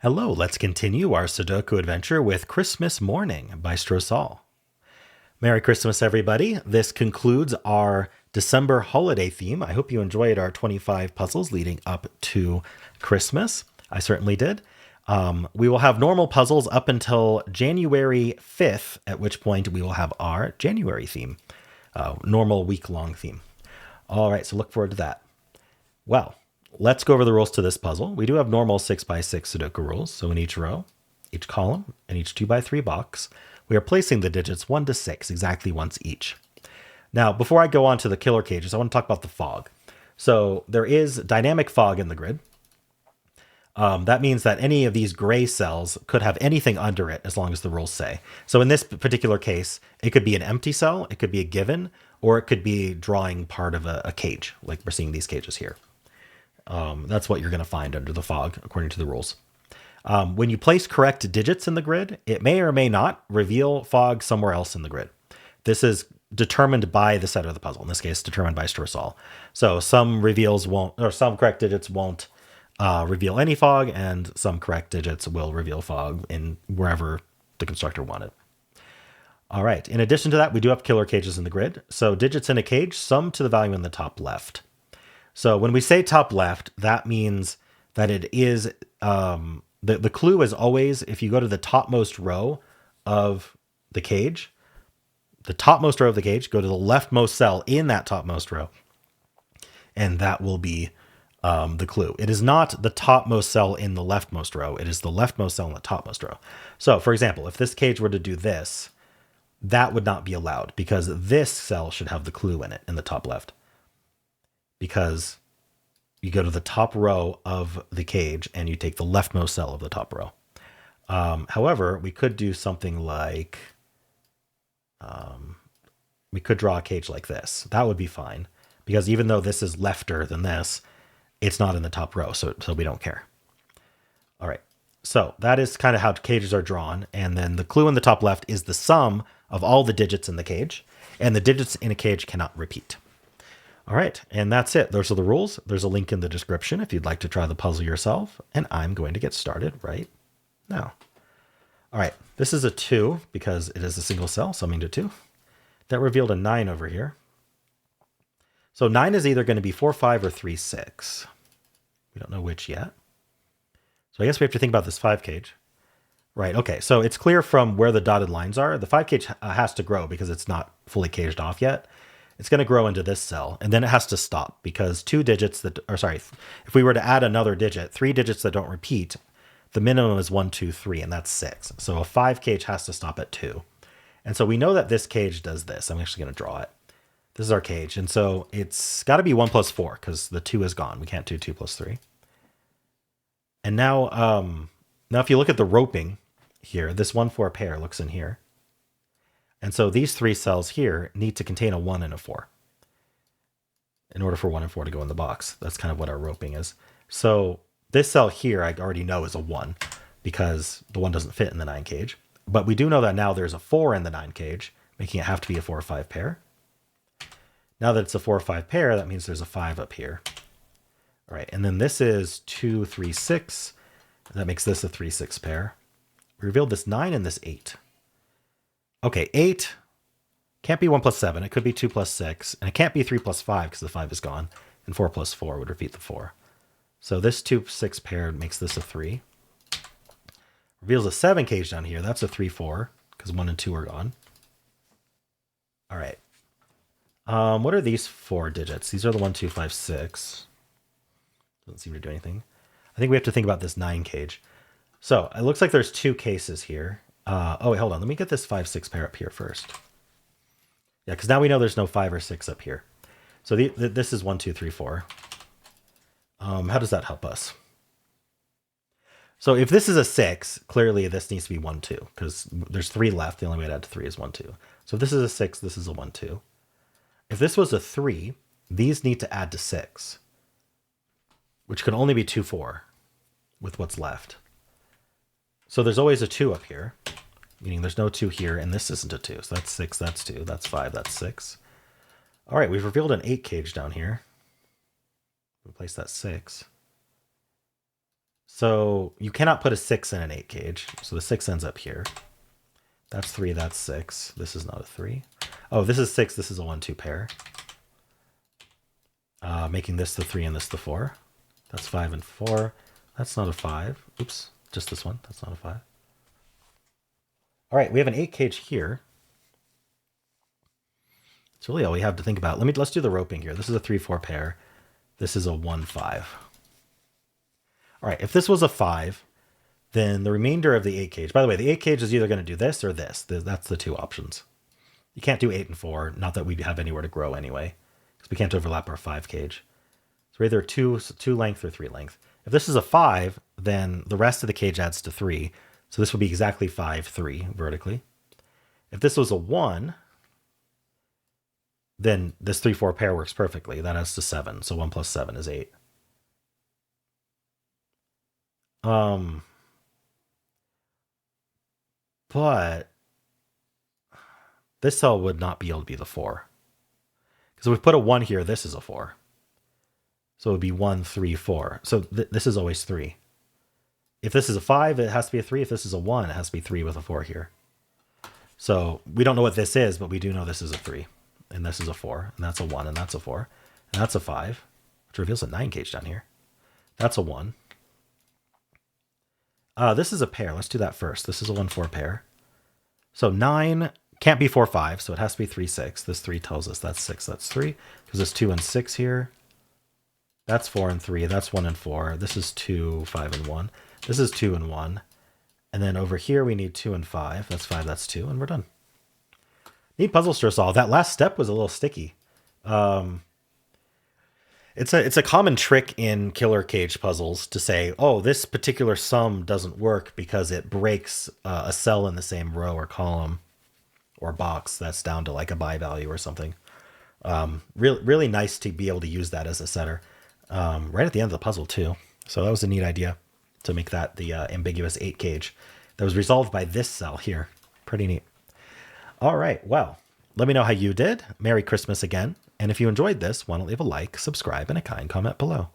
Hello, let's continue our Sudoku adventure with Christmas Morning by Strosahl. Merry Christmas, everybody. This concludes our December holiday theme. I hope you enjoyed our 25 puzzles leading up to Christmas. I certainly did. We will have normal puzzles up until January 5th, at which point we will have our January theme, normal week-long theme. All right, so look forward to that. Well, let's go over the rules to this puzzle. We do have normal 6x6 Sudoku rules. So in each row, each column, and each 2x3 box, we are placing the digits 1 to 6 exactly once each. Now, before I go on to the killer cages, I want to talk about the fog. So there is dynamic fog in the grid. That means that any of these gray cells could have anything under it as long as the rules say. So in this particular case, it could be an empty cell, it could be a given, or it could be drawing part of a cage, like we're seeing these cages here. That's what you're going to find under the fog, according to the rules. When you place correct digits in the grid, it may or may not reveal fog somewhere else in the grid. This is determined by the setter of the puzzle. In this case, determined by Strosahl. So some reveals won't, or some correct digits won't reveal any fog, and some correct digits will reveal fog in wherever the constructor wanted. All right. In addition to that, we do have killer cages in the grid. So digits in a cage sum to the value in the top left. So when we say top left, that means that it is, the clue is always, if you go to the topmost row of the cage, go to the leftmost cell in that topmost row, and that will be the clue. It is not the topmost cell in the leftmost row. It is the leftmost cell in the topmost row. So for example, if this cage were to do this, that would not be allowed because this cell should have the clue in it in the top left. Because you go to the top row of the cage and you take the leftmost cell of the top row. However, we could do something like, we could draw a cage like this. That would be fine because even though this is lefter than this, it's not in the top row, so we don't care. All right, so that is kind of how cages are drawn. And then the clue in the top left is the sum of all the digits in the cage, and the digits in a cage cannot repeat. All right, and that's it. Those are the rules. There's a link in the description if you'd like to try the puzzle yourself, and I'm going to get started right now. All right, this is a 2 because it is a single cell, summing to 2. That revealed a 9 over here. So 9 is either going to be 4, 5, or 3, 6. We don't know which yet. So I guess we have to think about this 5 cage. Right, okay, so it's clear from where the dotted lines are. The 5 cage has to grow because it's not fully caged off yet. It's going to grow into this cell, and then it has to stop because if we were to add another digit, 3 digits that don't repeat, the minimum is 1, 2, 3, and that's 6. So a 5 cage has to stop at 2. And so we know that this cage does this. I'm actually going to draw it. This is our cage, and so it's got to be 1 plus 4 because the 2 is gone. We can't do 2 plus 3. And now if you look at the roping here, this 1, 4 pair looks in here. And so these 3 cells here need to contain a 1 and a 4 in order for 1 and 4 to go in the box. That's kind of what our roping is. So this cell here, I already know is a 1 because the 1 doesn't fit in the 9 cage. But we do know that now there's a 4 in the 9 cage, making it have to be a 4 or 5 pair. Now that it's a 4 or 5 pair, that means there's a 5 up here. All right, and then this is 2, 3, 6. That makes this a 3, 6 pair. We revealed this 9 and this 8. Okay, 8 can't be 1 plus 7. It could be 2 plus 6. And it can't be 3 plus 5 because the 5 is gone. And 4 plus 4 would repeat the 4. So this 2, 6 pair makes this a 3. Reveals a 7 cage down here. That's a 3, 4 because 1 and 2 are gone. All right. What are these 4 digits? These are the 1, 2, 5, 6. Doesn't seem to do anything. I think we have to think about this 9 cage. So it looks like there's 2 cases here. Oh, wait, hold on. Let me get this 5, 6 pair up here first. Yeah, because now we know there's no 5 or 6 up here. So this is 1, 2, 3, 4. How does that help us? So if this is a 6, clearly this needs to be 1, 2, because there's 3 left. The only way to add to 3 is 1, 2. So if this is a 6, this is a 1, 2. If this was a 3, these need to add to 6, which could only be 2, 4 with what's left. So there's always a 2 up here, meaning there's no 2 here, and this isn't a 2. So that's 6, that's 2, that's 5, that's 6. All right, we've revealed an 8 cage down here. Replace that 6. So you cannot put a 6 in an 8 cage. So the 6 ends up here. That's 3, that's 6. This is not a 3. Oh, this is 6, this is a 1-2 pair. Making this the 3 and this the 4. That's 5 and 4. That's not a 5. Oops, just this one. That's not a 5. All right, we have an 8 cage here. It's really all we have to think about. Let's do the roping here. This is a 3-4 pair. This is a 1-5. All right, if this was a 5, then the remainder of the 8 cage. By the way, the 8 cage is either going to do this or this. That's the two options. You can't do 8 and 4. Not that we have anywhere to grow anyway, because we can't overlap our 5 cage. So we're either 2 length or 3 length. If this is a 5, then the rest of the cage adds to 3. So this would be exactly 5, 3 vertically. If this was a 1, then this 3-4 pair works perfectly. That adds to 7. So 1 plus 7 is 8. But this cell would not be able to be the 4. Because if we put a 1 here, this is a 4. So it would be 1, 3, 4. So this is always 3. If this is a 5, it has to be a 3. If this is a 1, it has to be 3 with a 4 here. So we don't know what this is, but we do know this is a 3. And this is a 4. And that's a 1. And that's a 4. And that's a 5. Which reveals a 9 cage down here. That's a 1. This is a pair. Let's do that first. This is a 1-4 pair. So 9 can't be 4, 5. So it has to be 3, 6. This 3 tells us that's 6. That's 3. Because there's 2 and 6 here. That's 4 and 3. That's 1 and 4. This is 2, 5 and 1. This is 2 and 1. And then over here we need 2 and 5. That's 5, that's 2. And we're done. Neat puzzle, Strosahl. That last step was a little sticky. It's a common trick in killer cage puzzles to say, oh, this particular sum doesn't work because it breaks a cell in the same row or column or box that's down to like a by value or something. Really nice to be able to use that as a setter right at the end of the puzzle too. So that was a neat idea to make that the ambiguous 8 cage that was resolved by this cell here. Pretty neat. All right, well, let me know how you did. Merry Christmas again. And if you enjoyed this, why don't leave a like, subscribe, and a kind comment below.